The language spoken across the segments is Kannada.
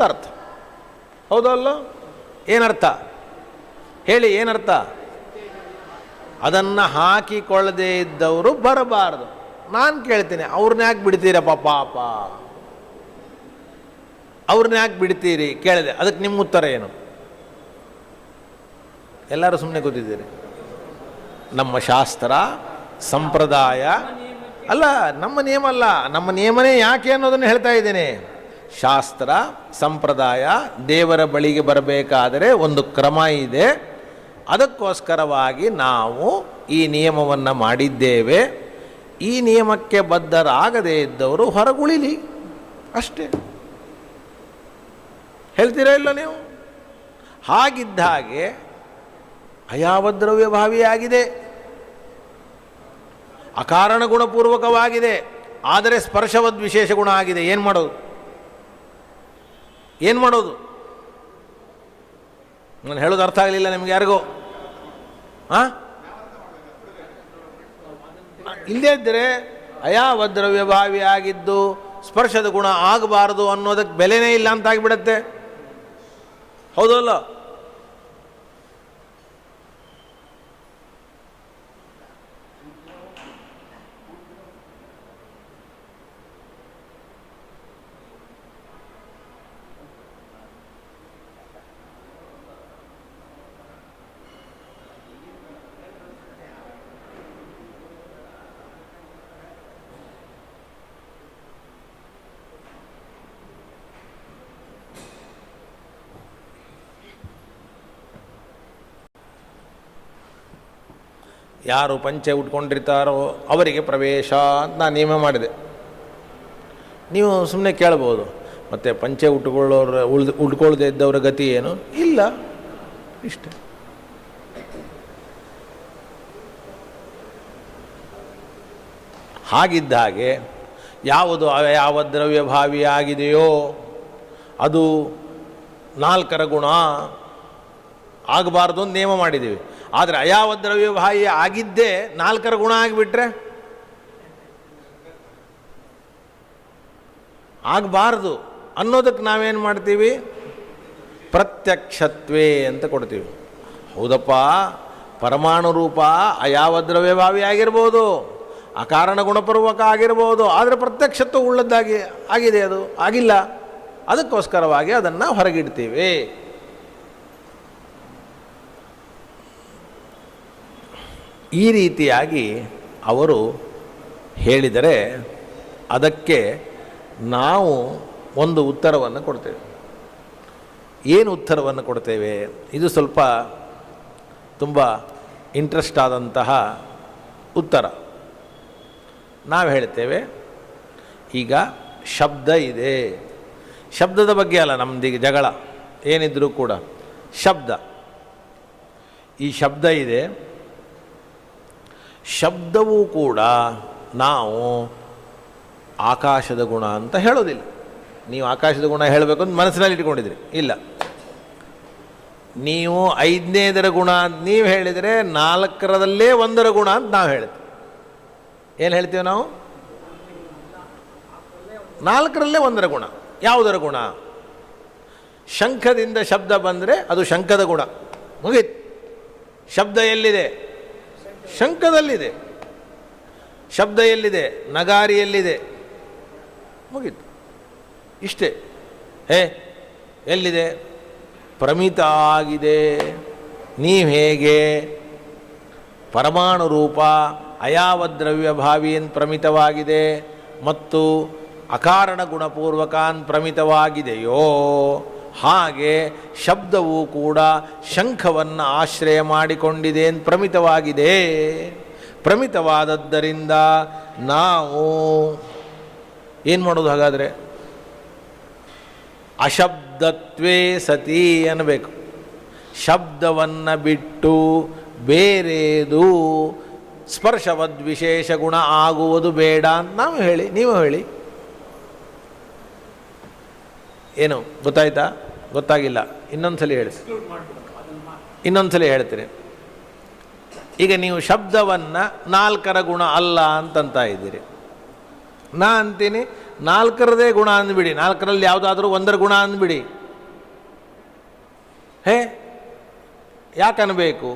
ಅಂತ ಅರ್ಥ. ಹೌದಲ್ಲ? ಏನರ್ಥ ಹೇಳಿ, ಏನರ್ಥ? ಅದನ್ನು ಹಾಕಿಕೊಳ್ಳದೇ ಇದ್ದವರು ಬರಬಾರ್ದು. ನಾನು ಕೇಳ್ತೀನಿ, ಅವ್ರನ್ನ ಯಾಕೆ ಬಿಡ್ತೀರಪ್ಪ? ಪಾಪ ಅವ್ರನ್ನ ಯಾಕೆ ಬಿಡ್ತೀರಿ ಕೇಳಿದೆ. ಅದಕ್ಕೆ ನಿಮ್ಮ ಉತ್ತರ ಏನು? ಎಲ್ಲರೂ ಸುಮ್ಮನೆ ಕೂತಿದ್ದೀರಿ. ನಮ್ಮ ಶಾಸ್ತ್ರ ಸಂಪ್ರದಾಯ ಅಲ್ಲ, ನಮ್ಮ ನಿಯಮ ಅಲ್ಲ. ನಮ್ಮ ನಿಯಮನೇ ಯಾಕೆ ಅನ್ನೋದನ್ನು ಹೇಳ್ತಾ ಇದ್ದೇನೆ. ಶಾಸ್ತ್ರ ಸಂಪ್ರದಾಯ, ದೇವರ ಬಳಿಗೆ ಬರಬೇಕಾದರೆ ಒಂದು ಕ್ರಮ ಇದೆ. ಅದಕ್ಕೋಸ್ಕರವಾಗಿ ನಾವು ಈ ನಿಯಮವನ್ನು ಮಾಡಿದ್ದೇವೆ. ಈ ನಿಯಮಕ್ಕೆ ಬದ್ಧರಾಗದೇ ಇದ್ದವರು ಹೊರಗುಳಿಲಿ ಅಷ್ಟೇ. ಹೇಳ್ತೀರಾ ಇಲ್ಲ ನೀವು? ಹಾಗಿದ್ದ ಹಾಗೆ ಅಯಾವದ್ರವ್ಯ ಭಾವಿಯಾಗಿದೆ, ಅಕಾರಣ ಗುಣಪೂರ್ವಕವಾಗಿದೆ, ಆದರೆ ಸ್ಪರ್ಶವದ್ ವಿಶೇಷ ಗುಣ ಆಗಿದೆ. ಏನು ಮಾಡೋದು? ಏನು ಮಾಡೋದು? ನಾನು ಹೇಳೋದು ಅರ್ಥ ಆಗಲಿಲ್ಲ ನಿಮ್ಗೆ ಯಾರಿಗೂ? ಇಲ್ಲದೇ ಇದ್ದರೆ ಅಯಾವದ್ರವ್ಯ ಭಾವಿಯಾಗಿದ್ದು ಸ್ಪರ್ಶದ ಗುಣ ಆಗಬಾರದು ಅನ್ನೋದಕ್ಕೆ ಬೆಲೆನೇ ಇಲ್ಲ ಅಂತಾಗಿಬಿಡತ್ತೆ. ಹೌದಲ್ಲ? ಯಾರು ಪಂಚೆ ಉಟ್ಕೊಂಡಿರ್ತಾರೋ ಅವರಿಗೆ ಪ್ರವೇಶ ಅಂತ ನಾನು ನಿಯಮ ಮಾಡಿದೆ. ನೀವು ಸುಮ್ಮನೆ ಕೇಳ್ಬೋದು, ಮತ್ತು ಪಂಚೆ ಉಟ್ಕೊಳ್ಳದೆ ಇದ್ದವರ ಗತಿ ಏನು? ಇಲ್ಲ, ಇಷ್ಟೇ. ಹಾಗಿದ್ದ ಹಾಗೆ ಯಾವುದು ಯಾವ ದ್ರವ್ಯ ಭಾವಿಯಾಗಿದೆಯೋ ಅದು ನಾಲ್ಕರ ಗುಣ ಆಗಬಾರ್ದು ಅಂತ ನಿಯಮ ಮಾಡಿದ್ದೀವಿ. ಆದರೆ ಅಯಾವ ದ್ರವ್ಯ ಭಾವಿ ಆಗಿದ್ದೇ ನಾಲ್ಕರ ಗುಣ ಆಗಿಬಿಟ್ರೆ ಆಗಬಾರ್ದು ಅನ್ನೋದಕ್ಕೆ ನಾವೇನು ಮಾಡ್ತೀವಿ? ಪ್ರತ್ಯಕ್ಷತ್ವೇ ಅಂತ ಕೊಡ್ತೀವಿ. ಹೌದಪ್ಪ, ಪರಮಾಣು ರೂಪ ಅಯಾವ ದ್ರವ್ಯ ಭಾವಿ ಆಗಿರ್ಬೋದು, ಅಕಾರಣ ಗುಣಪೂರ್ವಕ ಆಗಿರ್ಬೋದು, ಆದರೆ ಪ್ರತ್ಯಕ್ಷತ್ವ ಉಳ್ಳದ್ದಾಗಿ ಆಗಿದೆ, ಅದು ಆಗಿಲ್ಲ. ಅದಕ್ಕೋಸ್ಕರವಾಗಿ ಅದನ್ನು ಹೊರಗಿಡ್ತೀವಿ. ಈ ರೀತಿಯಾಗಿ ಅವರು ಹೇಳಿದರೆ ಅದಕ್ಕೆ ನಾವು ಒಂದು ಉತ್ತರವನ್ನು ಕೊಡ್ತೇವೆ. ಏನು ಉತ್ತರವನ್ನು ಕೊಡ್ತೇವೆ? ಇದು ಸ್ವಲ್ಪ ತುಂಬ ಇಂಟ್ರೆಸ್ಟ್ ಆದಂತಹ ಉತ್ತರ. ನಾವು ಹೇಳ್ತೇವೆ, ಈಗ ಶಬ್ದ ಇದೆ, ಶಬ್ದದ ಬಗ್ಗೆ ಅಲ್ಲ ನಮ್ಮದೀಗ ಜಗಳ ಏನಿದ್ರೂ ಕೂಡ. ಶಬ್ದ, ಈ ಶಬ್ದ ಇದೆ, ಶಬ್ದವೂ ಕೂಡ ನಾವು ಆಕಾಶದ ಗುಣ ಅಂತ ಹೇಳೋದಿಲ್ಲ. ನೀವು ಆಕಾಶದ ಗುಣ ಹೇಳಬೇಕು ಅಂತ ಮನಸ್ಸಿನಲ್ಲಿ ಇಟ್ಕೊಂಡಿದ್ರಿ, ಇಲ್ಲ. ನೀವು 5ನೇದರ ಗುಣ ಅಂತ ನೀವು ಹೇಳಿದರೆ 4ರಲ್ಲೇ 1ರ ಗುಣ ಅಂತ ನಾವು ಹೇಳ್ತೀವಿ. ಏನು ಹೇಳ್ತೀವಿ ನಾವು? 4ರಲ್ಲೇ 1ರ ಗುಣ. ಯಾವುದರ ಗುಣ? ಶಂಖದಿಂದ ಶಬ್ದ ಬಂದರೆ ಅದು ಶಂಖದ ಗುಣ, ಮುಗೀತು. ಶಬ್ದ ಎಲ್ಲಿದೆ? ಶಂಖದಲ್ಲಿದೆ. ಶಬ್ದ ಎಲ್ಲಿದೆ? ನಗಾರಿಯಲ್ಲಿದೆ, ಮುಗೀತು. ಇಷ್ಟೇ. ಎಲ್ಲಿದೆ? ಪ್ರಮಿತ ಆಗಿದೆ. ನೀವು ಹೇಗೆ ಪರಮಾಣು ರೂಪ ಅಯಾವದ್ರವ್ಯ ಭಾವಿಯನ್ ಪ್ರಮಿತವಾಗಿದೆ ಮತ್ತು ಅಕಾರಣ ಗುಣಪೂರ್ವಕಾನ್ ಪ್ರಮಿತವಾಗಿದೆಯೋ ಹಾಗೆ ಶಬ್ದವೂ ಕೂಡ ಶಂಖವನ್ನು ಆಶ್ರಯ ಮಾಡಿಕೊಂಡಿದೆ ಅಂತ ಪ್ರಮಿತವಾಗಿದೆ. ಪ್ರಮಿತವಾದದ್ದರಿಂದ ನಾವು ಏನು ಮಾಡೋದು? ಹಾಗಾದರೆ ಅಶಬ್ದತ್ವೇ ಸತಿ ಅನ್ನಬೇಕು. ಶಬ್ದವನ್ನು ಬಿಟ್ಟು ಬೇರೆದು ಸ್ಪರ್ಶವದ್ ವಿಶೇಷ ಗುಣ ಆಗುವುದು ಬೇಡ ಅಂತ ನಾವು ಹೇಳಿ, ನೀವು ಹೇಳಿ. ಏನು ಗೊತ್ತಾಯ್ತಾ? ಗೊತ್ತಾಗಿಲ್ಲ? ಇನ್ನೊಂದ್ಸಲಿ ಹೇಳಿ, ಇನ್ನೊಂದ್ಸಲಿ ಹೇಳ್ತೀನಿ. ಈಗ ನೀವು ಶಬ್ದವನ್ನು 4ರ ಗುಣ ಅಲ್ಲ ಅಂತಂತ ಇದ್ದೀರಿ. ನಾ ಅಂತೀನಿ ನಾಲ್ಕರದೇ ಗುಣ ಅಂದ್ಬಿಡಿ, ನಾಲ್ಕರಲ್ಲಿ ಯಾವುದಾದ್ರೂ ಒಂದರ ಗುಣ ಅಂದ್ಬಿಡಿ. ಯಾಕನ್ನಬೇಕು?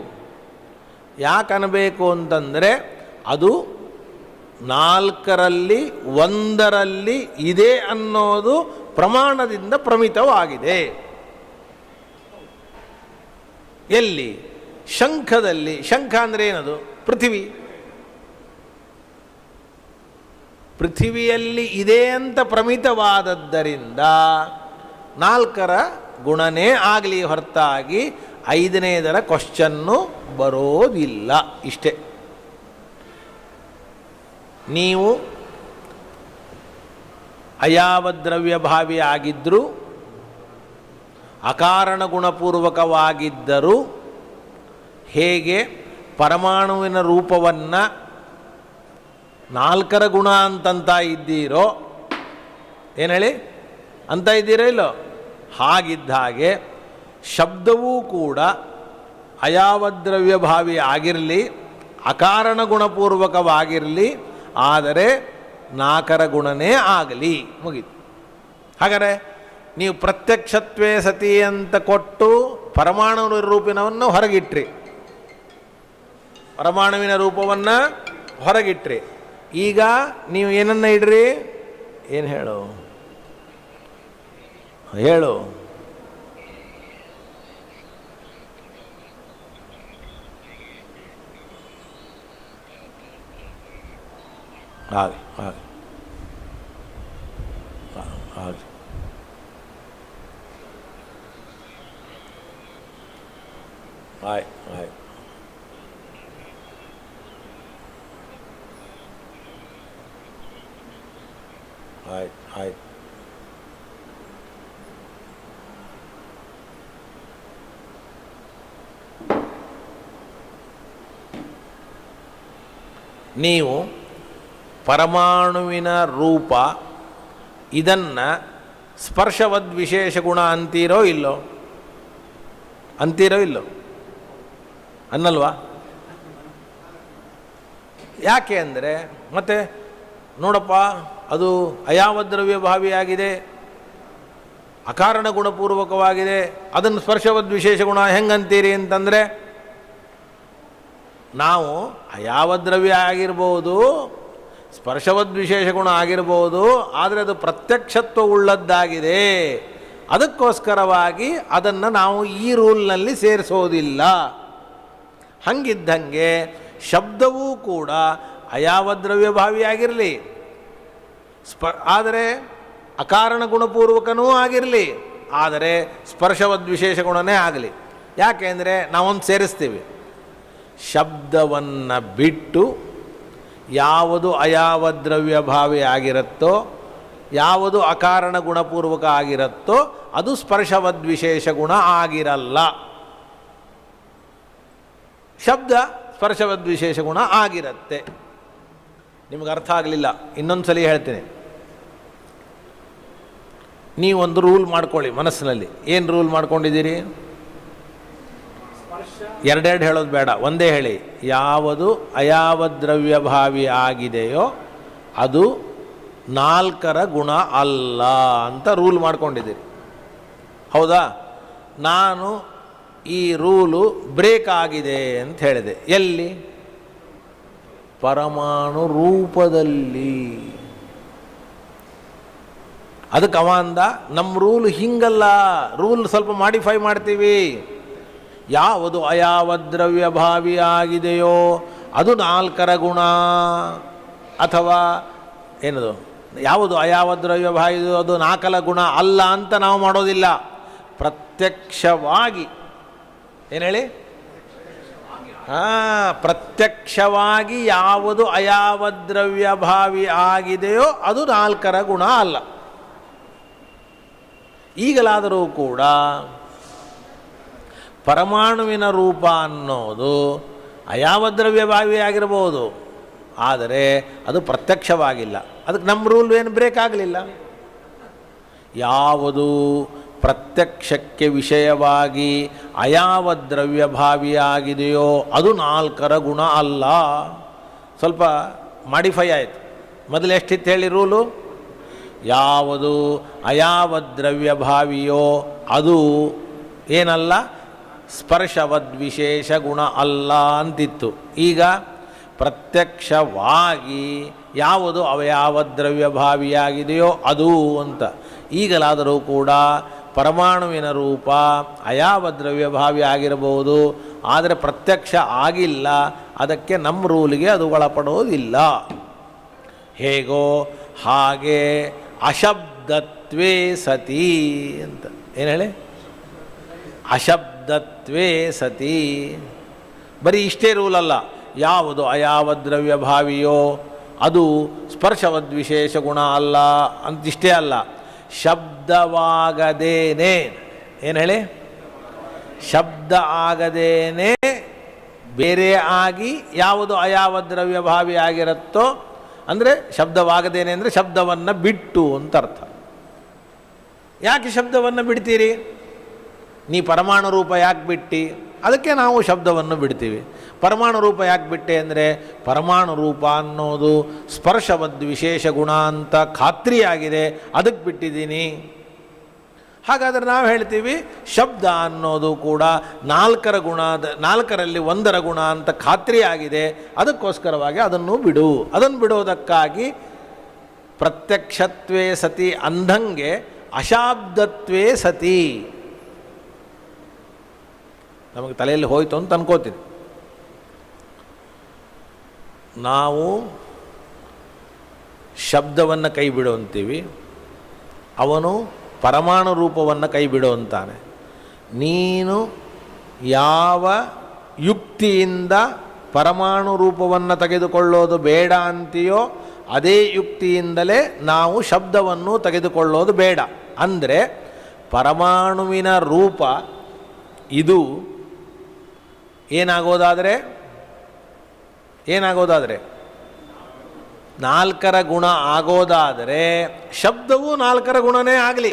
ಯಾಕನ್ನಬೇಕು ಅಂತಂದರೆ ಅದು ನಾಲ್ಕರಲ್ಲಿ ಒಂದರಲ್ಲಿ ಇದೆ ಅನ್ನೋದು ಪ್ರಮಾಣದಿಂದ ಪ್ರಮಿತವಾಗಿದೆ. ಎಲ್ಲಿ? ಶಂಖದಲ್ಲಿ. ಶಂಖ ಅಂದರೆ ಏನದು? ಪೃಥಿವಿ. ಪೃಥಿವಿಯಲ್ಲಿ ಇದೆ ಅಂತ ಪ್ರಮಿತವಾದದ್ದರಿಂದ ನಾಲ್ಕರ ಗುಣನೇ ಆಗಲಿ ಹೊರತಾಗಿ ಐದನೇದರ ಕ್ವಶ್ಚನ್ನು ಬರೋದಿಲ್ಲ. ಇಷ್ಟೇ. ನೀವು ಅಯಾವ ದ್ರವ್ಯಭಾವಿ ಆಗಿದ್ದರೂ ಅಕಾರಣ ಗುಣಪೂರ್ವಕವಾಗಿದ್ದರೂ ಹೇಗೆ ಪರಮಾಣುವಿನ ರೂಪವನ್ನು ನಾಲ್ಕರ ಗುಣ ಅಂತಂತ ಇದ್ದೀರೋ, ಏನು ಹೇಳಿ ಅಂತ ಇದ್ದೀರೋ ಇಲ್ಲೋ, ಹಾಗಿದ್ದ ಹಾಗೆ ಶಬ್ದವೂ ಕೂಡ ಅಯಾವದ್ರವ್ಯಭಾವಿ ಆಗಿರಲಿ, ಅಕಾರಣ ಗುಣಪೂರ್ವಕವಾಗಿರಲಿ, ಆದರೆ ನಾಲ್ಕರ ಗುಣನೇ ಆಗಲಿ. ಮುಗೀತು. ಹಾಗಾದರೆ ನೀವು ಪ್ರತ್ಯಕ್ಷತ್ವೇ ಸತಿ ಅಂತ ಕೊಟ್ಟು ಪರಮಾಣು ರೂಪಿನವನ್ನು ಹೊರಗಿಟ್ರಿ, ಪರಮಾಣುವಿನ ರೂಪವನ್ನು ಹೊರಗಿಟ್ರಿ. ಈಗ ನೀವು ಏನನ್ನ ಇಡ್ರಿ? ಏನು ಹೇಳು ಹೇಳು? ಹಾಗೆ ಹಾಗೆ ಹಾಗೆ ಆಯ್ ಆಯ್ ಆಯ್ತು ಆಯ್ತು. ನೀವು ಪರಮಾಣುವಿನ ರೂಪ ಇದನ್ನು ಸ್ಪರ್ಶವದ್ ವಿಶೇಷ ಗುಣ ಅಂತೀರೋ ಇಲ್ಲೋ? ಅಂತೀರೋ ಇಲ್ಲೋ? ಅನ್ನಲ್ವಾ? ಯಾಕೆ ಅಂದರೆ ಮತ್ತೆ ನೋಡಪ್ಪ, ಅದು ಅಯಾವದ್ರವ್ಯಭಾವಿಯಾಗಿದೆ, ಅಕಾರಣ ಗುಣಪೂರ್ವಕವಾಗಿದೆ, ಅದನ್ನು ಸ್ಪರ್ಶವದ್ ವಿಶೇಷ ಗುಣ ಹೆಂಗಂತೀರಿ ಅಂತಂದರೆ, ನಾವು ಅಯಾವದ್ರವ್ಯ ಆಗಿರ್ಬೋದು, ಸ್ಪರ್ಶವದ್ ವಿಶೇಷ ಗುಣ ಆಗಿರ್ಬೋದು, ಆದರೆ ಅದು ಪ್ರತ್ಯಕ್ಷತ್ವ ಉಳ್ಳದ್ದಾಗಿದೆ. ಅದಕ್ಕೋಸ್ಕರವಾಗಿ ಅದನ್ನು ನಾವು ಈ ರೂಲ್ನಲ್ಲಿ ಸೇರಿಸೋದಿಲ್ಲ. ಹಂಗಿದ್ದಂಗೆ ಶಬ್ದವೂ ಕೂಡ ಅಯಾವದ್ರವ್ಯಭಾವಿಯಾಗಿರಲಿ, ಆದರೆ ಅಕಾರಣ ಗುಣಪೂರ್ವಕನೂ ಆಗಿರಲಿ, ಆದರೆ ಸ್ಪರ್ಶವದ್ ವಿಶೇಷ ಗುಣನೇ ಆಗಲಿ. ಯಾಕೆ ಅಂದರೆ ನಾವೊಂದು ಸೇರಿಸ್ತೀವಿ, ಶಬ್ದವನ್ನು ಬಿಟ್ಟು ಯಾವುದು ಅಯಾವದ್ರವ್ಯಭಾವಿ ಆಗಿರುತ್ತೋ, ಯಾವುದು ಅಕಾರಣ ಗುಣಪೂರ್ವಕ ಆಗಿರುತ್ತೋ ಅದು ಸ್ಪರ್ಶವದ್ವಿಶೇಷ ಗುಣ ಆಗಿರಲ್ಲ. ಶಬ್ದ ಸ್ಪರ್ಶವದ್ವಿಶೇಷ ಗುಣ ಆಗಿರುತ್ತೆ. ನಿಮಗೆ ಅರ್ಥ ಆಗಲಿಲ್ಲ, ಇನ್ನೊಂದು ಸಲ ಹೇಳ್ತೀನಿ. ನೀವೊಂದು ರೂಲ್ ಮಾಡ್ಕೊಳ್ಳಿ ಮನಸ್ಸಿನಲ್ಲಿ. ಏನು ರೂಲ್ ಮಾಡ್ಕೊಂಡಿದ್ದೀರಿ? ಎರಡೆರಡು ಹೇಳೋದು ಬೇಡ, ಒಂದೇ ಹೇಳಿ. ಯಾವುದು ಅಯಾವದ್ರವ್ಯಭಾವಿ ಆಗಿದೆಯೋ ಅದು ನಾಲ್ಕರ ಗುಣ ಅಲ್ಲ ಅಂತ ರೂಲ್ ಮಾಡ್ಕೊಂಡಿದ್ದೀರಿ. ಹೌದಾ? ನಾನು ಈ ರೂಲು ಬ್ರೇಕ್ ಆಗಿದೆ ಅಂತ ಹೇಳಿದೆ. ಎಲ್ಲಿ? ಪರಮಾಣು ರೂಪದಲ್ಲಿ. ಅದಕ್ಕೆ ಅವ ಅಂದ, ನಮ್ಮ ರೂಲ್ ಹಿಂಗಲ್ಲ, ರೂಲ್ ಸ್ವಲ್ಪ ಮಾಡಿಫೈ ಮಾಡ್ತೀವಿ. ಯಾವುದು ಅಯಾವದ್ರವ್ಯಭಾವಿ ಆಗಿದೆಯೋ ಅದು ನಾಲ್ಕರ ಗುಣ, ಅಥವಾ ಏನದು ಯಾವುದು ಅಯಾವದ್ರವ್ಯಭಾವಿ ಅದು ನಾಲ್ಕರ ಗುಣ ಅಲ್ಲ ಅಂತ ನಾವು ಮಾಡೋದಿಲ್ಲ. ಪ್ರತ್ಯಕ್ಷವಾಗಿ ಏನು ಹೇಳಿ? ಪ್ರತ್ಯಕ್ಷವಾಗಿ ಯಾವುದು ಅಯಾವದ್ರವ್ಯಭಾವಿ ಆಗಿದೆಯೋ ಅದು ನಾಲ್ಕರ ಗುಣ ಅಲ್ಲ. ಈಗಲಾದರೂ ಕೂಡ ಪರಮಾಣುವಿನ ರೂಪ ಅನ್ನೋದು ಅಯಾವದ್ರವ್ಯಭಾವಿ ಆಗಿರ್ಬೋದು, ಆದರೆ ಅದು ಪ್ರತ್ಯಕ್ಷವಾಗಿಲ್ಲ. ಅದಕ್ಕೆ ನಮ್ಮ ರೂಲ್ ಏನು ಬ್ರೇಕ್ ಆಗಲಿಲ್ಲ. ಯಾವುದು ಪ್ರತ್ಯಕ್ಷಕ್ಕೆ ವಿಷಯವಾಗಿ ಅಯಾವದ್ರವ್ಯಭಾವಿಯಾಗಿದೆಯೋ ಅದು ನಾಲ್ಕರ ಗುಣ ಅಲ್ಲ. ಸ್ವಲ್ಪ ಮಾಡಿಫೈ ಆಯಿತು. ಮೊದಲು ಎಷ್ಟಿತ್ತು ಹೇಳಿ ರೂಲು? ಯಾವುದು ಅಯಾವದ್ರವ್ಯಭಾವಿಯೋ ಅದು ಏನಲ್ಲ, ಸ್ಪರ್ಶವದ್ವಿಶೇಷ ಗುಣ ಅಲ್ಲ ಅಂತಿತ್ತು. ಈಗ ಪ್ರತ್ಯಕ್ಷವಾಗಿ ಯಾವುದು ಅವಯಾವದ್ರವ್ಯಭಾವಿಯಾಗಿದೆಯೋ ಅದು ಅಂತ. ಈಗಲಾದರೂ ಕೂಡ ಪರಮಾಣುವಿನ ರೂಪ ಅಯಾವದ್ರವ್ಯಭಾವಿ ಆಗಿರಬಹುದು, ಆದರೆ ಪ್ರತ್ಯಕ್ಷ ಆಗಿಲ್ಲ, ಅದಕ್ಕೆ ನಮ್ಮ ರೂಲಿಗೆ ಅದು ಒಳಪಡೋದಿಲ್ಲ. ಹೇಗೋ ಹಾಗೆ ಅಶಬ್ದತ್ವೇ ಸತಿ ಅಂತ. ಏನು ಹೇಳಿ? ಅಶಬ್ದತ್ವೇ ಸತಿ. ಬರೀ ಇಷ್ಟೇ ರೂಲಲ್ಲ, ಯಾವುದು ಅಯಾವದ್ರವ್ಯಭಾವಿಯೋ ಅದು ಸ್ಪರ್ಶವದ್ವಿಶೇಷ ಗುಣ ಅಲ್ಲ ಅಂತಿಷ್ಟೇ ಅಲ್ಲ, ಶಬ್ದವಾಗದೇನೆ. ಏನು ಹೇಳಿ? ಶಬ್ದ ಆಗದೇನೆ ಬೇರೆ ಆಗಿ ಯಾವುದು ಅಯಾವದ್ರವ್ಯಭಾವಿ ಆಗಿರುತ್ತೋ, ಅಂದರೆ ಶಬ್ದವಾಗದೇನೆ ಅಂದರೆ ಶಬ್ದವನ್ನು ಬಿಟ್ಟು ಅಂತ ಅರ್ಥ. ಯಾಕೆ ಶಬ್ದವನ್ನು ಬಿಡ್ತೀರಿ? ನೀ ಪರಮಾಣು ರೂಪ ಯಾಕೆ ಬಿಟ್ಟು? ಅದಕ್ಕೆ ನಾವು ಶಬ್ದವನ್ನು ಬಿಡ್ತೀವಿ. ಪರಮಾಣು ರೂಪ ಯಾಕೆ ಬಿಟ್ಟೆ ಅಂದರೆ ಪರಮಾಣು ರೂಪ ಅನ್ನೋದು ಸ್ಪರ್ಶವದ್ವಿಶೇಷ ಗುಣ ಅಂತ ಖಾತ್ರಿಯಾಗಿದೆ, ಅದಕ್ಕೆ ಬಿಟ್ಟಿದ್ದೀನಿ. ಹಾಗಾದರೆ ನಾವು ಹೇಳ್ತೀವಿ ಶಬ್ದ ಅನ್ನೋದು ಕೂಡ ನಾಲ್ಕರಲ್ಲಿ ಒಂದರ ಗುಣ ಅಂತ ಖಾತ್ರಿಯಾಗಿದೆ, ಅದಕ್ಕೋಸ್ಕರವಾಗಿ ಅದನ್ನು ಬಿಡು. ಅದನ್ನು ಬಿಡೋದಕ್ಕಾಗಿ ಪ್ರತ್ಯಕ್ಷತ್ವೇ ಸತಿ ಅಂದಂಗೆ ಅಶಾಬ್ದತ್ವೇ ಸತಿ. ನಮಗೆ ತಲೆಯಲ್ಲಿ ಹೋಯ್ತು ಅಂತ ಅನ್ಕೋತೀನಿ. ನಾವು ಶಬ್ದವನ್ನು ಕೈ ಬಿಡು ಅಂತೀವಿ, ಅವನು ಪರಮಾಣು ರೂಪವನ್ನು ಕೈ ಬಿಡು ಅಂತಾನೆ. ನೀನು ಯಾವ ಯುಕ್ತಿಯಿಂದ ಪರಮಾಣು ರೂಪವನ್ನು ತೆಗೆದುಕೊಳ್ಳೋದು ಬೇಡ ಅಂತೀಯೋ ಅದೇ ಯುಕ್ತಿಯಿಂದಲೇ ನಾವು ಶಬ್ದವನ್ನು ತೆಗೆದುಕೊಳ್ಳೋದು ಬೇಡ. ಅಂದರೆ ಪರಮಾಣುವಿನ ರೂಪ ಇದು ಏನಾಗೋದಾದರೆ ನಾಲ್ಕರ ಗುಣ ಆಗೋದಾದರೆ ಶಬ್ದವು ನಾಲ್ಕರ ಗುಣನೇ ಆಗಲಿ.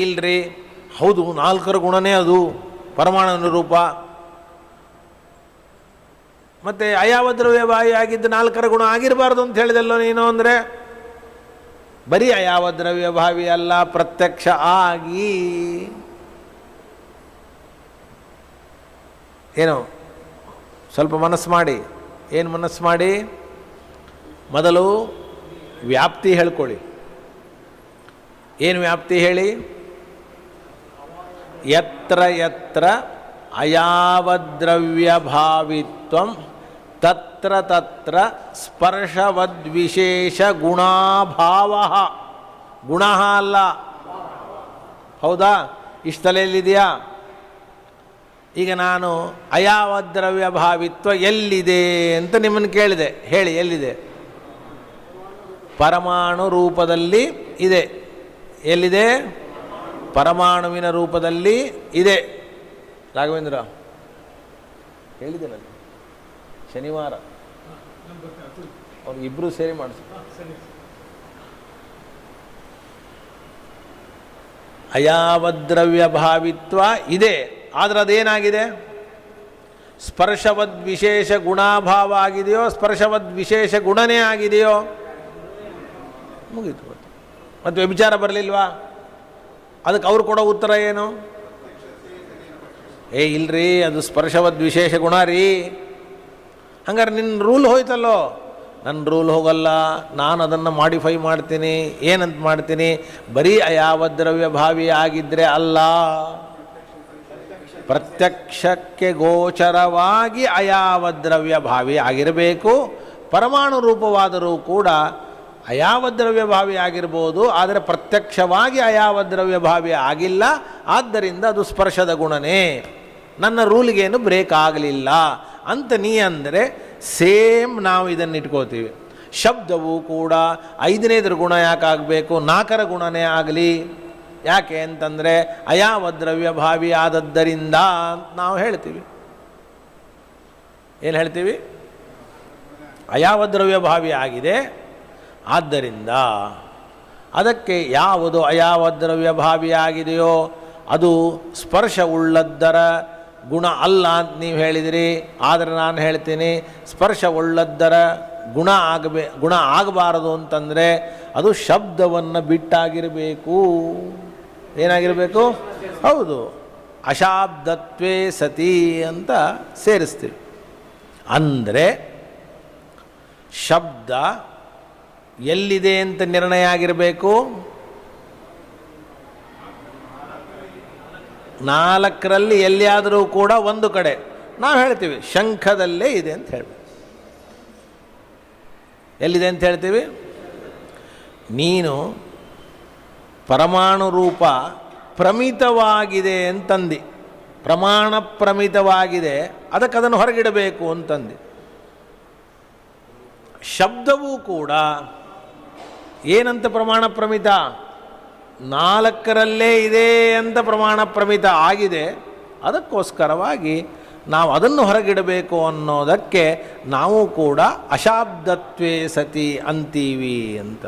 ಇಲ್ರಿ, ಹೌದು ನಾಲ್ಕರ ಗುಣನೇ ಅದು ಪರಮಾಣುವಿನ ರೂಪ, ಮತ್ತು ಅಯಾವದ್ರವ್ಯಭಾವಿ ಆಗಿದ್ದು ನಾಲ್ಕರ ಗುಣ ಆಗಿರಬಾರ್ದು ಅಂತ ಹೇಳಿದಲ್ಲೋ ನೀನು. ಅಂದರೆ ಬರೀ ಅಯಾವದ್ರವ್ಯಭಾವಿ ಅಲ್ಲ, ಪ್ರತ್ಯಕ್ಷ ಆಗಿ ಏನು ಸ್ವಲ್ಪ ಮನಸ್ಸು ಮಾಡಿ. ಏನು ಮನಸ್ಸು ಮಾಡಿ? ಮೊದಲು ವ್ಯಾಪ್ತಿ ಹೇಳ್ಕೊಳ್ಳಿ. ಏನು ವ್ಯಾಪ್ತಿ ಹೇಳಿ? ಯತ್ರ ಯತ್ರ ಅಯಾವದ್ರವ್ಯಭಾವಿತ್ವಂ ತತ್ರ ತತ್ರ ಸ್ಪರ್ಶವದ್ವಿಶೇಷ ಗುಣಾಭಾವ. ಗುಣ ಅಲ್ಲ, ಹೌದಾ? ಇಷ್ಟಲೆಯಲ್ಲಿದೆಯಾ? ಈಗ ನಾನು ಅಯಾವದ್ರವ್ಯಭಾವಿತ್ವ ಎಲ್ಲಿದೆ ಅಂತ ನಿಮ್ಮನ್ನು ಕೇಳಿದೆ. ಹೇಳಿ, ಎಲ್ಲಿದೆ? ಪರಮಾಣು ರೂಪದಲ್ಲಿ ಇದೆ. ಎಲ್ಲಿದೆ? ಪರಮಾಣುವಿನ ರೂಪದಲ್ಲಿ ಇದೆ. ರಾಘವೇಂದ್ರ ಹೇಳಿದೆ ನಾನು ಶನಿವಾರ, ಅವ್ರಿಗಿಬ್ಬರು ಸೇರಿ ಮಾಡಿಸಿ. ಅಯಾವದ್ರವ್ಯಭಾವಿತ್ವ ಇದೆ, ಆದರೆ ಅದೇನಾಗಿದೆ? ಸ್ಪರ್ಶವದ್ವಿಶೇಷ ಗುಣಾಭಾವ ಆಗಿದೆಯೋ ಸ್ಪರ್ಶವದ್ವಿಶೇಷ ಗುಣನೇ ಆಗಿದೆಯೋ? ಮುಗೀತು. ಮತ್ತು ವ್ಯಭಿಚಾರ ಬರಲಿಲ್ವಾ? ಅದಕ್ಕೆ ಅವ್ರು ಕೊಡೋ ಉತ್ತರ ಏನು? ಇಲ್ರಿ, ಅದು ಸ್ಪರ್ಶವದ್ವಿಶೇಷ ಗುಣ ರೀ. ಹಂಗಾರೆ ನಿನ್ನ ರೂಲ್ ಹೋಯ್ತಲ್ಲೋ. ನನ್ನ ರೂಲ್ ಹೋಗಲ್ಲ, ನಾನು ಅದನ್ನು ಮಾಡಿಫೈ ಮಾಡ್ತೀನಿ. ಏನಂತ ಮಾಡ್ತೀನಿ? ಬರೀ ಅಯಾವದ್ರವ್ಯಭಾವಿ ಆಗಿದ್ದರೆ ಅಲ್ಲ, ಪ್ರತ್ಯಕ್ಷಕ್ಕೆ ಗೋಚರವಾಗಿ ಅಯಾವದ್ರವ್ಯಭಾವಿ ಆಗಿರಬೇಕು. ಪರಮಾಣು ರೂಪವಾದರೂ ಕೂಡ ಅಯಾವದ್ರವ್ಯಭಾವಿ ಆಗಿರ್ಬೋದು, ಆದರೆ ಪ್ರತ್ಯಕ್ಷವಾಗಿ ಅಯಾವದ್ರವ್ಯಭಾವಿ ಆಗಿಲ್ಲ. ಆದ್ದರಿಂದ ಅದು ಸ್ಪರ್ಶದ ಗುಣನೇ, ನನ್ನ ರೂಲ್ಗೇನು ಬ್ರೇಕ್ ಆಗಲಿಲ್ಲ ಅಂತ ನೀ ಅಂದರೆ ಸೇಮ್ ನಾವು ಇದನ್ನು ಇಟ್ಕೋತೀವಿ. ಶಬ್ದವು ಕೂಡ 5ನೇದರ ಗುಣ ಯಾಕಾಗಬೇಕು? 4ರ ಗುಣನೇ ಆಗಲಿ. ಯಾಕೆ ಅಂತಂದರೆ ಅಯಾವದ್ರವ್ಯಭಾವಿ ಆದದ್ದರಿಂದ ನಾವು ಹೇಳ್ತೀವಿ. ಏನು ಹೇಳ್ತೀವಿ? ಅಯಾವದ್ರವ್ಯಭಾವಿ ಆಗಿದೆ, ಆದ್ದರಿಂದ ಅದಕ್ಕೆ ಯಾವುದು ಅಯಾವದ್ರವ್ಯಭಾವಿಯಾಗಿದೆಯೋ ಅದು ಸ್ಪರ್ಶವುಳ್ಳದ್ದರ ಗುಣ ಅಲ್ಲ ಅಂತ ನೀವು ಹೇಳಿದಿರಿ. ಆದರೆ ನಾನು ಹೇಳ್ತೀನಿ, ಸ್ಪರ್ಶವುಳ್ಳದ್ದರ ಗುಣ ಆಗಬಾರದು ಅಂತಂದರೆ ಅದು ಶಬ್ದವನ್ನು ಬಿಟ್ಟಾಗಿರಬೇಕು. ಏನಾಗಿರಬೇಕು? ಹೌದು, ಅಶಾಬ್ದತ್ವೇ ಸತಿ ಅಂತ ಸೇರಿಸ್ತೀವಿ. ಅಂದರೆ ಶಬ್ದ ಎಲ್ಲಿದೆ ಅಂತ ನಿರ್ಣಯ ಆಗಿರಬೇಕು? ನಾಲ್ಕರಲ್ಲಿ ಎಲ್ಲಿಯಾದರೂ ಕೂಡ ಒಂದು ಕಡೆ. ನಾವು ಹೇಳ್ತೀವಿ ಶಂಖದಲ್ಲೇ ಇದೆ ಅಂತ ಹೇಳಬೇಕು. ಎಲ್ಲಿದೆ ಅಂತ ಹೇಳ್ತೀವಿ? ನೀನು ಪರಮಾಣು ರೂಪ ಪ್ರಮಿತವಾಗಿದೆ ಅಂತಂದು, ಪ್ರಮಾಣ ಪ್ರಮಿತವಾಗಿದೆ, ಅದಕ್ಕೆ ಅದನ್ನು ಹೊರಗಿಡಬೇಕು ಅಂತಂದು. ಶಬ್ದವೂ ಕೂಡ ಏನಂತ ಪ್ರಮಾಣ ಪ್ರಮಿತ? ನಾಲ್ಕರಲ್ಲೇ ಇದೆ ಅಂತ ಪ್ರಮಾಣ ಪ್ರಮಿತ ಆಗಿದೆ. ಅದಕ್ಕೋಸ್ಕರವಾಗಿ ನಾವು ಅದನ್ನು ಹೊರಗಿಡಬೇಕು ಅನ್ನೋದಕ್ಕೆ ನಾವು ಕೂಡ ಅಶಾಬ್ದತ್ವೇ ಸತಿ ಅಂತೀವಿ ಅಂತ.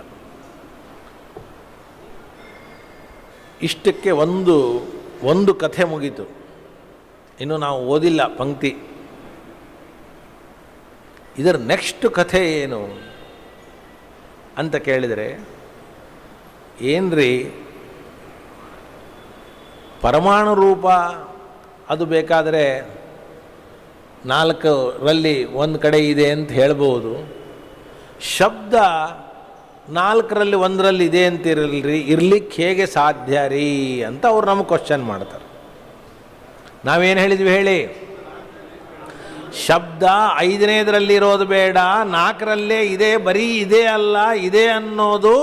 ಇಷ್ಟಕ್ಕೆ ಒಂದು ಕಥೆ ಮುಗೀತು. ಇನ್ನು ನಾವು ಓದಿಲ್ಲ ಪಂಕ್ತಿ. ಇದರ ನೆಕ್ಸ್ಟ್ ಕಥೆ ಏನು ಅಂತ ಕೇಳಿದರೆ, ಏನ್ರಿ ಪರಮಾಣು ರೂಪ ಅದು ಬೇಕಾದರೆ ನಾಲ್ಕರಲ್ಲಿ ಒಂದು ಕಡೆ ಇದೆ ಅಂತ ಹೇಳ್ಬೋದು. ಶಬ್ದ ನಾಲ್ಕರಲ್ಲಿ ಒಂದರಲ್ಲಿ ಇದೆ ಅಂತಿರಲ್ರಿ, ಇರ್ಲಿಕ್ಕೆ ಹೇಗೆ ಸಾಧ್ಯ ರೀ ಅಂತ ಅವ್ರು ನಮಗೆ ಕ್ವಶನ್ ಮಾಡ್ತಾರೆ. ನಾವೇನು ಹೇಳಿದ್ವಿ ಹೇಳಿ? ಶಬ್ದ ಐದನೇದರಲ್ಲಿ ಇರೋದು ಬೇಡ, ನಾಲ್ಕರಲ್ಲೇ ಇದೆ. ಬರೀ ಇದೆ ಅಲ್ಲ, ಇದೆ ಅನ್ನೋದು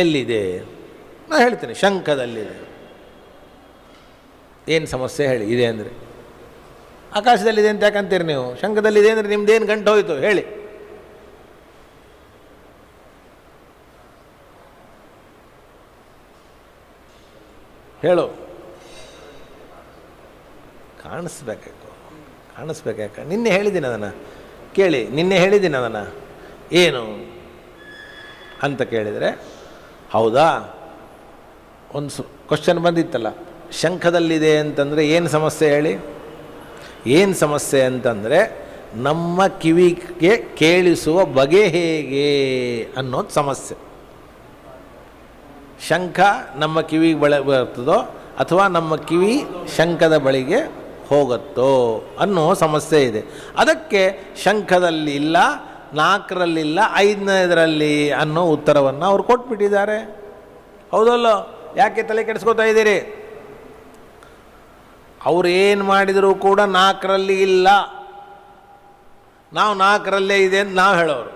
ಎಲ್ಲಿದೆ? ನಾನು ಹೇಳ್ತೀನಿ, ಶಂಖದಲ್ಲಿದೆ. ಏನು ಸಮಸ್ಯೆ ಹೇಳಿ? ಇದೆ ಅಂದರೆ ಆಕಾಶದಲ್ಲಿದೆ ಅಂತ ಯಾಕಂತೀರಿ ನೀವು? ಶಂಖದಲ್ಲಿದೆ ಅಂದರೆ ನಿಮ್ದೇನು ಗಂಟು ಹೋಯಿತು ಹೇಳಿ? ಹೇಳು. ಕಾಣಿಸ್ಬೇಕಾಕ ನಿನ್ನೆ ಹೇಳಿದ್ದೀನಿ ಅದನ್ನು ಕೇಳಿ. ನಿನ್ನೆ ಹೇಳಿದ್ದೀನಿ ಅದನ್ನು ಏನು ಅಂತ ಕೇಳಿದರೆ, ಹೌದಾ ಒಂದು ಕ್ವಶನ್ ಬಂದಿತ್ತಲ್ಲ, ಶಂಖದಲ್ಲಿದೆ ಅಂತಂದರೆ ಏನು ಸಮಸ್ಯೆ ಹೇಳಿ? ಏನು ಸಮಸ್ಯೆ ಅಂತಂದರೆ ನಮ್ಮ ಕಿವಿಗೆ ಕೇಳಿಸುವ ಬಗೆ ಹೇಗೆ ಅನ್ನೋದು ಸಮಸ್ಯೆ. ಶಂಖ ನಮ್ಮ ಕಿವಿಗೆ ಬರ್ತದೋ ಅಥವಾ ನಮ್ಮ ಕಿವಿ ಶಂಖದ ಬಳಿಗೆ ಹೋಗುತ್ತೋ ಅನ್ನೋ ಸಮಸ್ಯೆ ಇದೆ. ಅದಕ್ಕೆ ಶಂಖದಲ್ಲಿ ಇಲ್ಲ, ನಾಲ್ಕರಲ್ಲಿಲ್ಲ, ಐದನೇದರಲ್ಲಿ ಅನ್ನೋ ಉತ್ತರವನ್ನು ಅವ್ರು ಕೊಟ್ಬಿಟ್ಟಿದ್ದಾರೆ. ಹೌದಲ್ಲೋ? ಯಾಕೆ ತಲೆ ಕೆಡಿಸ್ಕೋತಾ ಇದ್ದೀರಿ? ಅವ್ರು ಏನು ಮಾಡಿದರೂ ಕೂಡ ನಾಲ್ಕರಲ್ಲಿ ಇಲ್ಲ, ನಾವು ನಾಲ್ಕರಲ್ಲೇ ಇದೆ ಅಂತ ನಾವು ಹೇಳೋರು.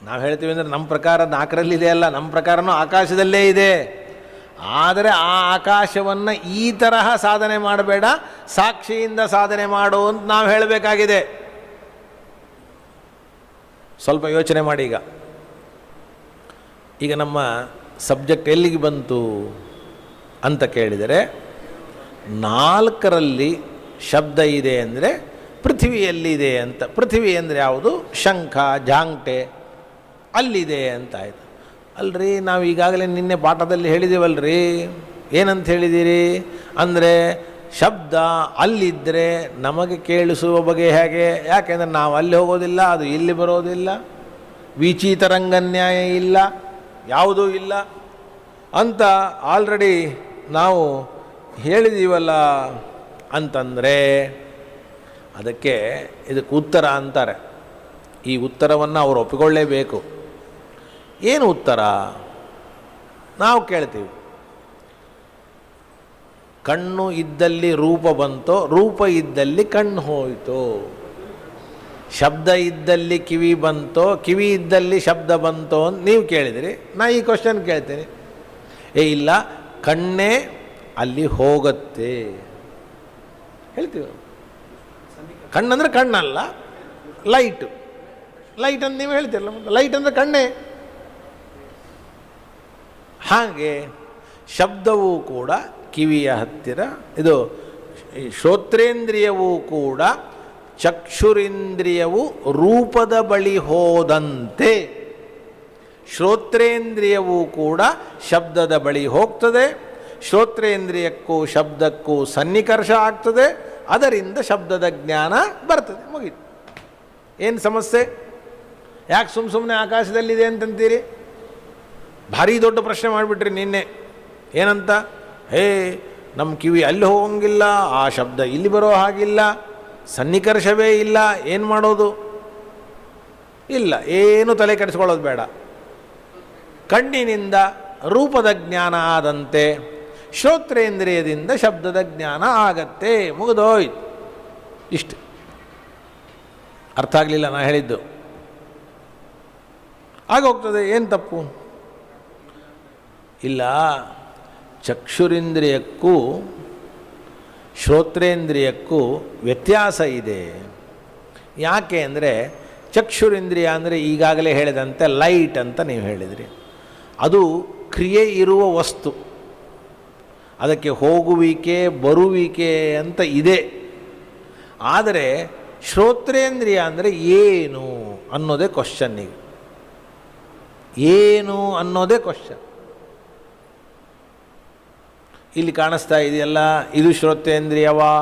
ನಾವು ಹೇಳ್ತೀವಿ ಅಂದರೆ ನಮ್ಮ ಪ್ರಕಾರ ನಾಲ್ಕರಲ್ಲಿದೆ ಅಲ್ಲ, ನಮ್ಮ ಪ್ರಕಾರನೂ ಆಕಾಶದಲ್ಲೇ ಇದೆ. ಆದರೆ ಆ ಆಕಾಶವನ್ನು ಈ ತರಹ ಸಾಧನೆ ಮಾಡಬೇಡ, ಸಾಕ್ಷಿಯಿಂದ ಸಾಧನೆ ಮಾಡು ಅಂತ ನಾವು ಹೇಳಬೇಕಾಗಿದೆ. ಸ್ವಲ್ಪ ಯೋಚನೆ ಮಾಡಿ. ಈಗ ನಮ್ಮ ಸಬ್ಜೆಕ್ಟ್ ಎಲ್ಲಿಗೆ ಬಂತು ಅಂತ ಕೇಳಿದರೆ, ನಾಲ್ಕರಲ್ಲಿ ಶಬ್ದ ಇದೆ ಅಂದರೆ ಪೃಥ್ವಿಯಲ್ಲಿದೆ ಅಂತ. ಪೃಥ್ವಿ ಅಂದರೆ ಯಾವುದು? ಶಂಖ, ಜಾಂಗ್ಟೆ, ಅಲ್ಲಿದೆ ಅಂತ ಆಯಿತು. ಅಲ್ರಿ, ನಾವು ಈಗಾಗಲೇ ನಿನ್ನೆ ಪಾಠದಲ್ಲಿ ಹೇಳಿದ್ದೀವಲ್ರಿ. ಏನಂತ ಹೇಳಿದ್ದೀರಿ ಅಂದರೆ, ಶಬ್ದ ಅಲ್ಲಿದ್ದರೆ ನಮಗೆ ಕೇಳಿಸುವ ಬಗೆ ಹೇಗೆ? ಯಾಕೆಂದರೆ ನಾವು ಅಲ್ಲಿ ಹೋಗೋದಿಲ್ಲ, ಅದು ಇಲ್ಲಿ ಬರೋದಿಲ್ಲ, ವಿಚಿತರಂಗನ್ಯಾಯ ಇಲ್ಲ, ಯಾವುದೂ ಇಲ್ಲ ಅಂತ ಆಲ್ರೆಡಿ ನಾವು ಹೇಳಿದ್ದೀವಲ್ಲ. ಅಂತಂದರೆ ಅದಕ್ಕೆ ಇದಕ್ಕೆ ಉತ್ತರ ಅಂತಾರೆ. ಈ ಉತ್ತರವನ್ನು ಅವರು ಒಪ್ಪಿಕೊಳ್ಳೇಬೇಕು. ಏನು ಉತ್ತರ? ನಾವು ಕೇಳ್ತೀವಿ, ಕಣ್ಣು ಇದ್ದಲ್ಲಿ ರೂಪ ಬಂತೋ, ರೂಪ ಇದ್ದಲ್ಲಿ ಕಣ್ಣು ಹೋಯಿತು. ಶಬ್ದ ಇದ್ದಲ್ಲಿ ಕಿವಿ ಬಂತೋ, ಕಿವಿ ಇದ್ದಲ್ಲಿ ಶಬ್ದ ಬಂತೋ ಅಂತ ನೀವು ಕೇಳಿದಿರಿ. ನಾ ಈ ಕ್ವಶನ್ ಕೇಳ್ತೀನಿ, ಇಲ್ಲ, ಕಣ್ಣೇ ಅಲ್ಲಿ ಹೋಗುತ್ತೆ ಹೇಳ್ತೀವಿ. ಕಣ್ಣಂದ್ರೆ ಕಣ್ಣಲ್ಲ, ಲೈಟು. ಲೈಟ್ ಅಂತ ನೀವು ಹೇಳ್ತೀರಲ್ಲ, ಲೈಟ್ ಅಂದರೆ ಕಣ್ಣೇ. ಹಾಗೆ ಶಬ್ದವೂ ಕೂಡ ಕಿವಿಯ ಹತ್ತಿರ, ಇದು ಶ್ರೋತ್ರೇಂದ್ರಿಯವೂ ಕೂಡ ಚಕ್ಷುರಿಂದ್ರಿಯವು ರೂಪದ ಬಳಿ ಹೋದಂತೆ ಶ್ರೋತ್ರೇಂದ್ರಿಯವೂ ಕೂಡ ಶಬ್ದದ ಬಳಿ ಹೋಗ್ತದೆ. ಶ್ರೋತ್ರೇಂದ್ರಿಯಕ್ಕೂ ಶಬ್ದಕ್ಕೂ ಸನ್ನಿಕರ್ಷ ಆಗ್ತದೆ, ಅದರಿಂದ ಶಬ್ದದ ಜ್ಞಾನ ಬರ್ತದೆ. ಮುಗೀತು. ಏನು ಸಮಸ್ಯೆ? ಯಾಕೆ ಸುಮ್ಮನೆ ಆಕಾಶದಲ್ಲಿದೆ ಅಂತಂತೀರಿ? ಭಾರಿ ದೊಡ್ಡ ಪ್ರಶ್ನೆ ಮಾಡಿಬಿಟ್ರಿ ನಿನ್ನೆ. ಏನಂತ? ಹೇ, ನಮ್ಮ ಕಿವಿ ಅಲ್ಲಿ ಹೋಗಂಗಿಲ್ಲ, ಆ ಶಬ್ದ ಇಲ್ಲಿ ಬರೋ ಹಾಗಿಲ್ಲ, ಸನ್ನಿಕರ್ಷವೇ ಇಲ್ಲ, ಏನು ಮಾಡೋದು? ಇಲ್ಲ, ಏನು ತಲೆ ಕೆಡಿಸ್ಕೊಳ್ಳೋದು ಬೇಡ. ಕಣ್ಣಿನಿಂದ ರೂಪದ ಜ್ಞಾನ ಆದಂತೆ ಶ್ರೋತ್ರೇಂದ್ರಿಯದಿಂದ ಶಬ್ದದ ಜ್ಞಾನ ಆಗತ್ತೆ, ಮುಗಿದೋಯ್ತು. ಇಷ್ಟು. ಅರ್ಥ ಆಗಲಿಲ್ಲ ನಾ ಹೇಳಿದ್ದು? ಆಗೋಗ್ತದೆ, ಏನು ತಪ್ಪು? ಇಲ್ಲ, ಚಕ್ಷುರಿಂದ್ರಿಯಕ್ಕೂ ಶ್ರೋತ್ರೇಂದ್ರಿಯಕ್ಕೂ ವ್ಯತ್ಯಾಸ ಇದೆ. ಯಾಕೆ ಅಂದರೆ, ಚಕ್ಷುರಿಂದ್ರಿಯ ಅಂದರೆ ಈಗಾಗಲೇ ಹೇಳಿದಂತೆ ಲೈಟ್ ಅಂತ ನೀವು ಹೇಳಿದ್ರಿ. ಅದು ಕ್ರಿಯೆ ಇರುವ ವಸ್ತು, ಅದಕ್ಕೆ ಹೋಗುವಿಕೆ ಬರುವಿಕೆ ಅಂತ ಇದೆ. ಆದರೆ ಶ್ರೋತ್ರೇಂದ್ರಿಯ ಅಂದರೆ ಏನು ಅನ್ನೋದೇ ಕ್ವಶ್ಚನ್ನಿಗೆ. ಏನು ಅನ್ನೋದೇ ಕ್ವಶ್ಚನ್. ಇಲ್ಲಿ ಕಾಣಿಸ್ತಾ ಇದೆಯಲ್ಲ, ಇದು ಶ್ರೋತ್ರೇಂದ್ರಿಯವಾ?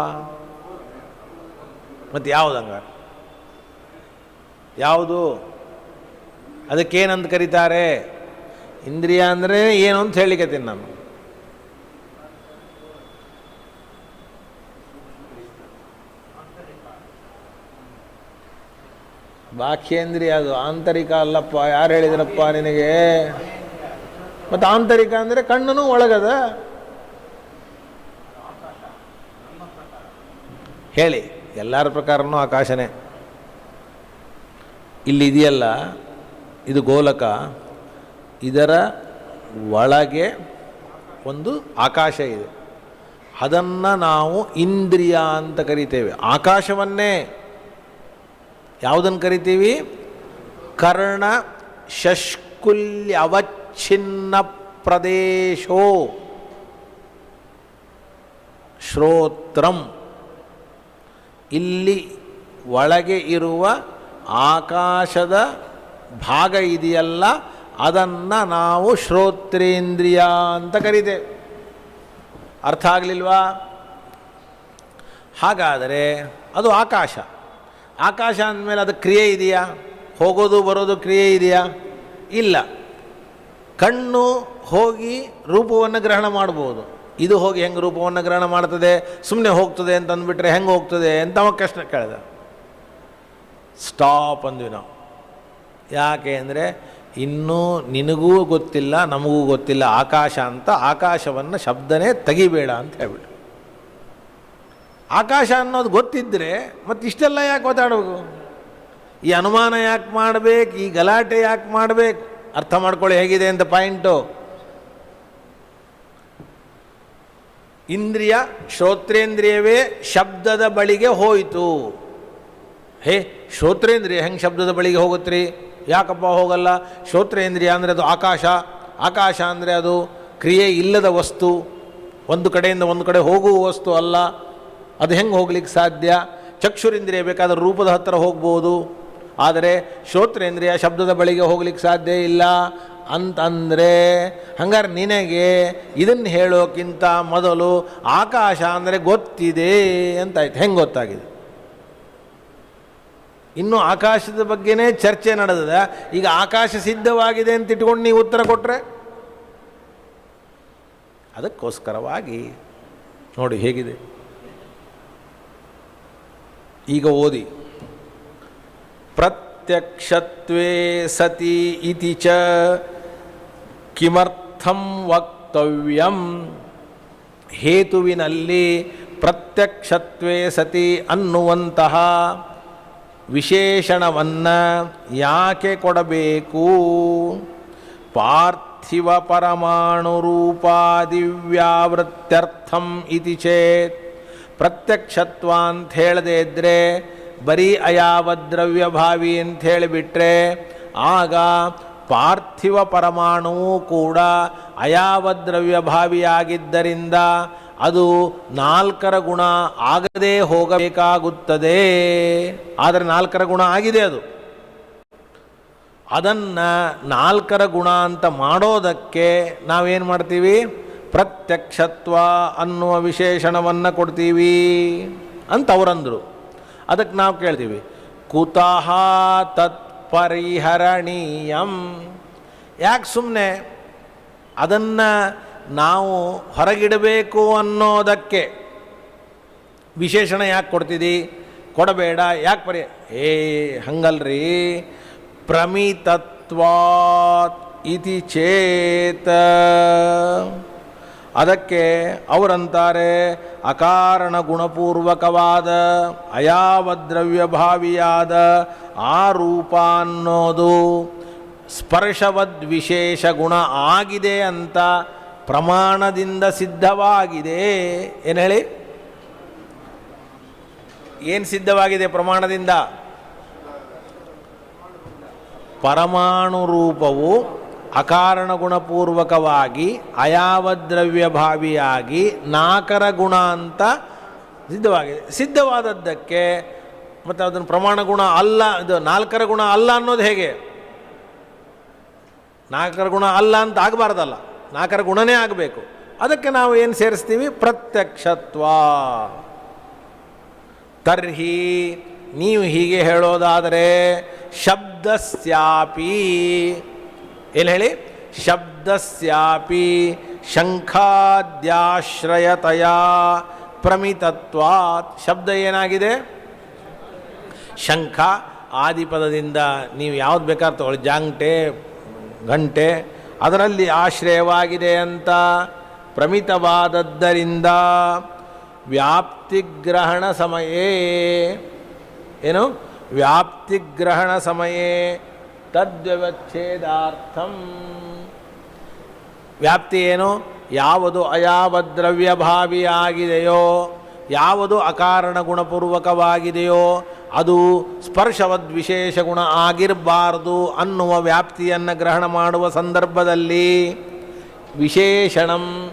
ಮತ್ತು ಯಾವುದಂಗ? ಯಾವುದು? ಅದಕ್ಕೇನಂತ ಕರೀತಾರೆ? ಇಂದ್ರಿಯ ಅಂದರೆ ಏನು ಅಂತ ಹೇಳಿಕತ್ತೀನಿ ನಾನು. ಬಾಹ್ಯೇಂದ್ರಿಯ, ಅದು ಆಂತರಿಕ ಅಲ್ಲಪ್ಪ. ಯಾರು ಹೇಳಿದ್ರಪ್ಪ ನಿನಗೆ? ಮತ್ತು ಆಂತರಿಕ ಅಂದರೆ ಕಣ್ಣು ಒಳಗದ. ಹೇಳಿ, ಎಲ್ಲರ ಪ್ರಕಾರನೂ ಆಕಾಶನೇ. ಇಲ್ಲಿ ಇದೆಯಲ್ಲ, ಇದು ಗೋಲಕ, ಇದರ ಒಳಗೆ ಒಂದು ಆಕಾಶ ಇದೆ. ಅದನ್ನು ನಾವು ಇಂದ್ರಿಯ ಅಂತ ಕರಿತೇವೆ. ಆಕಾಶವನ್ನೇ ಯಾವುದನ್ನು ಕರಿತೀವಿ? ಕರ್ಣ ಶಷ್ಕುಲ್ಯ ಅವಚ್ಛಿನ್ನ ಪ್ರದೇಶೋ ಶ್ರೋತ್ರಂ. ಇಲ್ಲಿ ಒಳಗೆ ಇರುವ ಆಕಾಶದ ಭಾಗ ಇದೆಯಲ್ಲ, ಅದನ್ನು ನಾವು ಶ್ರೋತ್ರೇಂದ್ರಿಯ ಅಂತ ಕರಿತೇವೆ. ಅರ್ಥ ಆಗಲಿಲ್ವಾ? ಹಾಗಾದರೆ ಅದು ಆಕಾಶ. ಆಕಾಶ ಅಂದಮೇಲೆ ಅದು ಕ್ರಿಯೆ ಇದೆಯಾ? ಹೋಗೋದು ಬರೋದು ಕ್ರಿಯೆ ಇದೆಯಾ? ಇಲ್ಲ. ಕಣ್ಣು ಹೋಗಿ ರೂಪವನ್ನು ಗ್ರಹಣ ಮಾಡ್ಬೋದು. ಇದು ಹೋಗಿ ಹೆಂಗೆ ರೂಪವನ್ನು ಗ್ರಹಣ ಮಾಡ್ತದೆ? ಸುಮ್ಮನೆ ಹೋಗ್ತದೆ ಅಂತ ಅಂದ್ಬಿಟ್ರೆ ಹೆಂಗೆ ಹೋಗ್ತದೆ ಅಂತ ಅವ ಪ್ರಶ್ನೆ ಕೇಳಿದ. ಸ್ಟಾಪ್ ಅಂದ್ವಿ ನಾವು. ಯಾಕೆ ಅಂದರೆ ಇನ್ನೂ ನಿನಗೂ ಗೊತ್ತಿಲ್ಲ, ನಮಗೂ ಗೊತ್ತಿಲ್ಲ ಆಕಾಶ ಅಂತ. ಆಕಾಶವನ್ನು ಶಬ್ದನೇ ತೆಗಿಬೇಡ ಅಂತ ಹೇಳ್ಬಿಟ್ಟು. ಆಕಾಶ ಅನ್ನೋದು ಗೊತ್ತಿದ್ದರೆ ಮತ್ತು ಇಷ್ಟೆಲ್ಲ ಯಾಕೆ ಒತ್ತಾಡಬೇಕು? ಈ ಅನುಮಾನ ಯಾಕೆ ಮಾಡಬೇಕು? ಈ ಗಲಾಟೆ ಯಾಕೆ ಮಾಡಬೇಕು? ಅರ್ಥ ಮಾಡ್ಕೊಳ್ಳಿ ಹೇಗಿದೆ ಅಂತ ಪಾಯಿಂಟು. ಇಂದ್ರಿಯ ಶ್ರೋತ್ರೇಂದ್ರಿಯವೇ ಶಬ್ದದ ಬಳಿಗೆ ಹೋಯಿತು. ಹೇ, ಶ್ರೋತ್ರೇಂದ್ರಿಯ ಹೆಂಗೆ ಶಬ್ದದ ಬಳಿಗೆ ಹೋಗುತ್ತೀರಿ? ಯಾಕಪ್ಪ ಹೋಗಲ್ಲ? ಶ್ರೋತ್ರೇಂದ್ರಿಯ ಅಂದರೆ ಅದು ಆಕಾಶ. ಆಕಾಶ ಅಂದರೆ ಅದು ಕ್ರಿಯೆ ಇಲ್ಲದ ವಸ್ತು, ಒಂದು ಕಡೆಯಿಂದ ಒಂದು ಕಡೆ ಹೋಗುವ ವಸ್ತು ಅಲ್ಲ. ಅದು ಹೆಂಗೆ ಹೋಗ್ಲಿಕ್ಕೆ ಸಾಧ್ಯ? ಚಕ್ಷುರೇಂದ್ರಿಯ ಬೇಕಾದರೆ ರೂಪದ ಹತ್ತಿರ ಹೋಗ್ಬೋದು, ಆದರೆ ಶ್ರೋತ್ರೇಂದ್ರಿಯ ಶಬ್ದದ ಬಳಿಗೆ ಹೋಗ್ಲಿಕ್ಕೆ ಸಾಧ್ಯ ಇಲ್ಲ ಅಂತಂದರೆ, ಹಂಗಾರೆ ನಿನಗೆ ಇದನ್ನು ಹೇಳೋಕ್ಕಿಂತ ಮೊದಲು ಆಕಾಶ ಅಂದರೆ ಗೊತ್ತಿದೆ ಅಂತಾಯ್ತು. ಹೆಂಗೆ ಗೊತ್ತಾಗಿದೆ? ಇನ್ನೂ ಆಕಾಶದ ಬಗ್ಗೆನೇ ಚರ್ಚೆ ನಡೆದ. ಈಗ ಆಕಾಶ ಸಿದ್ಧವಾಗಿದೆ ಅಂತ ಇಟ್ಕೊಂಡು ನೀವು ಉತ್ತರ ಕೊಟ್ಟರೆ, ಅದಕ್ಕೋಸ್ಕರವಾಗಿ ನೋಡಿ ಹೇಗಿದೆ. ಈಗ ಓದಿ. ಪ್ರತ್ಯಕ್ಷತ್ವೇ ಸತಿ ಇತಿ ಚ ಕಿಮರ್ಥಂ ವಕ್ತವ್ಯಂ. ಹೇತುವಿನಲ್ಲಿ ಪ್ರತ್ಯಕ್ಷತ್ವೇ ಸತಿ ಅನ್ನುವಂತಹ ವಿಶೇಷಣವನ್ನು ಯಾಕೆ ಕೊಡಬೇಕು? ಪಾರ್ಥಿವ ಪರಮಾಣು ರೂಪಾದಿವ್ಯಾವೃತ್ಯರ್ಥಂ ಇತಿ ಚೇತ್. ಪ್ರತ್ಯಕ್ಷತ್ವ ಅಂತ ಹೇಳದೇ ಇದ್ದರೆ ಬರೀ ಅಯಾವದ್ರವ್ಯ ಭಾವಿ ಅಂತ ಹೇಳಿಬಿಟ್ರೆ, ಆಗ ಪಾರ್ಥಿವ ಪರಮಾಣುವು ಕೂಡ ಅಯಾವದ್ರವ್ಯ ಭಾವಿಯಾಗಿದ್ದರಿಂದ ಅದು ನಾಲ್ಕರ ಗುಣ ಆಗದೇ ಹೋಗಬೇಕಾಗುತ್ತದೆ. ಆದರೆ ನಾಲ್ಕರ ಗುಣ ಆಗಿದೆ. ಅದನ್ನು ನಾಲ್ಕರ ಗುಣ ಅಂತ ಮಾಡೋದಕ್ಕೆ ನಾವೇನು ಮಾಡ್ತೀವಿ? ಪ್ರತ್ಯಕ್ಷತ್ವ ಅನ್ನುವ ವಿಶೇಷಣವನ್ನು ಕೊಡ್ತೀವಿ ಅಂತ ಅವರಂದರು. ಅದಕ್ಕೆ ನಾವು ಕೇಳ್ತೀವಿ, ಕುತಃ ತತ್ಪರಿಹರಣೀಯಂ. ಯಾಕೆ ಸುಮ್ಮನೆ ಅದನ್ನು ನಾವು ಹೊರಗಿಡಬೇಕು ಅನ್ನೋದಕ್ಕೆ ವಿಶೇಷಣ ಯಾಕೆ ಕೊಡ್ತಿದ್ದಿ? ಕೊಡಬೇಡ, ಯಾಕೆ ಹಂಗಲ್ರಿ. ಪ್ರಮಿತತ್ವಾತ್ ಇತಿ ಚೇತ, ಅದಕ್ಕೆ ಅವರಂತಾರೆ ಅಕಾರಣ ಗುಣಪೂರ್ವಕವಾದ ಅಯಾವದ್ರವ್ಯಭಾವಿಯಾದ ಆ ರೂಪ ಅನ್ನೋದು ಸ್ಪರ್ಶವದ್ ವಿಶೇಷ ಗುಣ ಆಗಿದೆ ಅಂತ ಪ್ರಮಾಣದಿಂದ ಸಿದ್ಧವಾಗಿದೆ. ಏನು ಹೇಳಿ? ಏನು ಸಿದ್ಧವಾಗಿದೆ ಪ್ರಮಾಣದಿಂದ? ಪರಮಾಣು ರೂಪವು ಅಕಾರಣ ಗುಣಪೂರ್ವಕವಾಗಿ ಅಯಾವದ್ರವ್ಯಭಾವಿಯಾಗಿ ನಾಕರ ಗುಣ ಅಂತ ಸಿದ್ಧವಾಗಿದೆ. ಸಿದ್ಧವಾದದ್ದಕ್ಕೆ ಮತ್ತು ಅದನ್ನು ಪ್ರಮಾಣ ಗುಣ ಅಲ್ಲ, ಇದು ನಾಲ್ಕರ ಗುಣ ಅಲ್ಲ ಅನ್ನೋದು ಹೇಗೆ? ನಾಲ್ಕರ ಗುಣ ಅಲ್ಲ ಅಂತ ಆಗಬಾರ್ದಲ್ಲ, ನಾಲ್ಕರ ಗುಣನೇ ಆಗಬೇಕು. ಅದಕ್ಕೆ ನಾವು ಏನು ಸೇರಿಸ್ತೀವಿ? ಪ್ರತ್ಯಕ್ಷತ್ವ. ತರ್ಹಿ ನೀವು ಹೀಗೆ ಹೇಳೋದಾದರೆ ಶಬ್ದಸ್ಯಾಪಿ, ಏನು ಹೇಳಿ? ಶಬ್ದಸ್ಯಾಪಿ ಶಂಖಾದ್ಯಾಶ್ರಯತೆಯ ಪ್ರಮಿತತ್ವಾತ್. ಶಬ್ದ ಏನಾಗಿದೆ? ಶಂಖ ಆದಿಪದದಿಂದ ನೀವು ಯಾವ್ದು ಬೇಕಾದ್ರೆ ತಗೊಳ್ಳಿ, ಜಾಂಗ್ಟೆ ಗಂಟೆ, ಅದರಲ್ಲಿ ಆಶ್ರಯವಾಗಿದೆ ಅಂತ ಪ್ರಮಿತವಾದದ್ದರಿಂದ ವ್ಯಾಪ್ತಿಗ್ರಹಣ ಸಮಯೇ, ಏನು? ವ್ಯಾಪ್ತಿಗ್ರಹಣ ಸಮಯೇ ತದ್ವ್ಯವಚ್ಛೇದಾರ್ಥಂ. ವ್ಯಾಪ್ತಿ ಏನು? ಯಾವುದು ಅಯಾವದ್ರವ್ಯಭಾವಿಯಾಗಿದೆಯೋ, ಯಾವುದು ಅಕಾರಣ ಗುಣಪೂರ್ವಕವಾಗಿದೆಯೋ ಅದು ಸ್ಪರ್ಶವದ್ ವಿಶೇಷ ಗುಣ ಆಗಿರಬಾರ್ದು ಅನ್ನುವ ವ್ಯಾಪ್ತಿಯನ್ನು ಗ್ರಹಣ ಮಾಡುವ ಸಂದರ್ಭದಲ್ಲಿ ವಿಶೇಷಣಂ